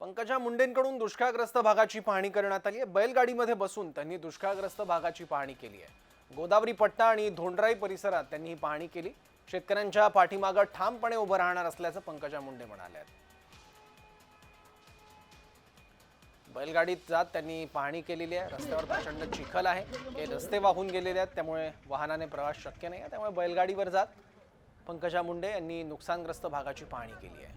पंकजा मुंडेंकडून दुष्काळग्रस्त भागाची पाहणी करण्यात आली आहे। बैलगाडीमध्ये बसून त्यांनी दुष्काळग्रस्त भागाची पाहणी केली आहे। गोदावरी पट्टा आणि धोंडराई परिसरात त्यांनी ही पाहणी केली। शेतकऱ्यांच्या पाठीमागे ठामपणे उभं राहणार असल्याचं पंकजा मुंडे म्हणाले। बैलगाडीत जात त्यांनी पाहणी केलेली आहे। रस्त्यावर प्रचंड चिखल आहे, हे रस्ते वाहून गेलेले आहेत, त्यामुळे वाहनाने प्रवास शक्य नाही आहे। त्यामुळे बैलगाडीवर जात पंकजा मुंडे यांनी नुकसानग्रस्त भागाची पाहणी केली आहे।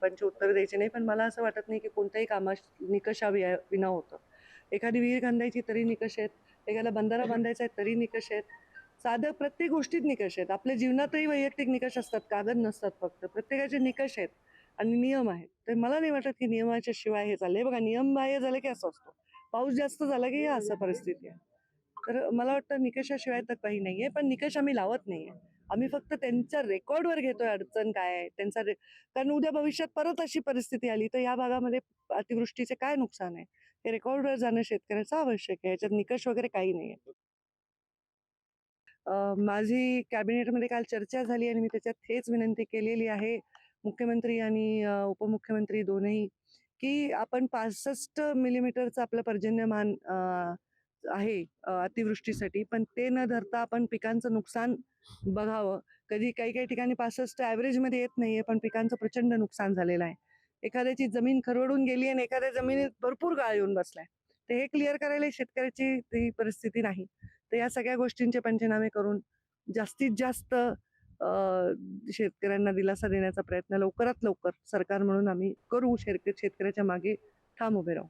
पंच उत्तर द्यायचे नाही, पण मला असं वाटत नाही की कोणत्याही कामा विना होतं। एखादी विहीर बांधायची तरी निकष आहेत, एखादा बंधारा बांधायचा आहे तरी निकष आहेत, साधं प्रत्येक गोष्टीत निकष आहेत। आपल्या जीवनातही वैयक्तिक निकष असतात, कागद नसतात, फक्त प्रत्येकाचे निकष आहेत आणि नियम आहेत। तर मला नाही वाटत की नियमाच्या शिवाय हे चाललंय। बघा, नियम बाह्य झालं की असं असतो, पाऊस जास्त झाला की असं परिस्थिती आहे। तर मला वाटतं निकषाशिवाय तर काही नाहीये, पण निकष आम्ही लावत नाहीये। आम्ही फक्त त्यांच्या रेकॉर्डवर घेतोय अडचण काय आहे त्यांचा, कारण उद्या भविष्यात परत अशी परिस्थिती आली तर या भागामध्ये अतिवृष्टीचे काय नुकसान आहे हे रेकॉर्डवर जाणं शेतकऱ्याचं आवश्यक आहे। याच्यात निकष वगैरे काही नाहीये। माझी कॅबिनेटमध्ये काल चर्चा झाली आणि मी त्याच्यात हेच विनंती केलेली आहे मुख्यमंत्री आणि उपमुख्यमंत्री दोनही, की आपण 65 मिलीमीटरचं आपलं पर्जन्यमान आहे अतिवृष्टीसाठी, पण ते न धरता आपण पिकांचं नुकसान बघावं। कधी काही काही ठिकाणी 65 ॲव्हरेजमध्ये येत नाहीये, पण पिकांचं प्रचंड नुकसान झालेलं आहे। एखाद्याची जमीन खरवडून गेली आणि एखाद्या जमिनीत भरपूर गाळ येऊन बसलाय, तर हे क्लिअर करायला शेतकऱ्याची ती परिस्थिती नाही। तर या सगळ्या गोष्टींचे पंचनामे करून जास्तीत जास्त शेतकऱ्यांना दिलासा देण्याचा प्रयत्न लवकरात लवकर सरकार म्हणून आम्ही करू। शेतकऱ्याच्या मागे ठाम उभे राहू।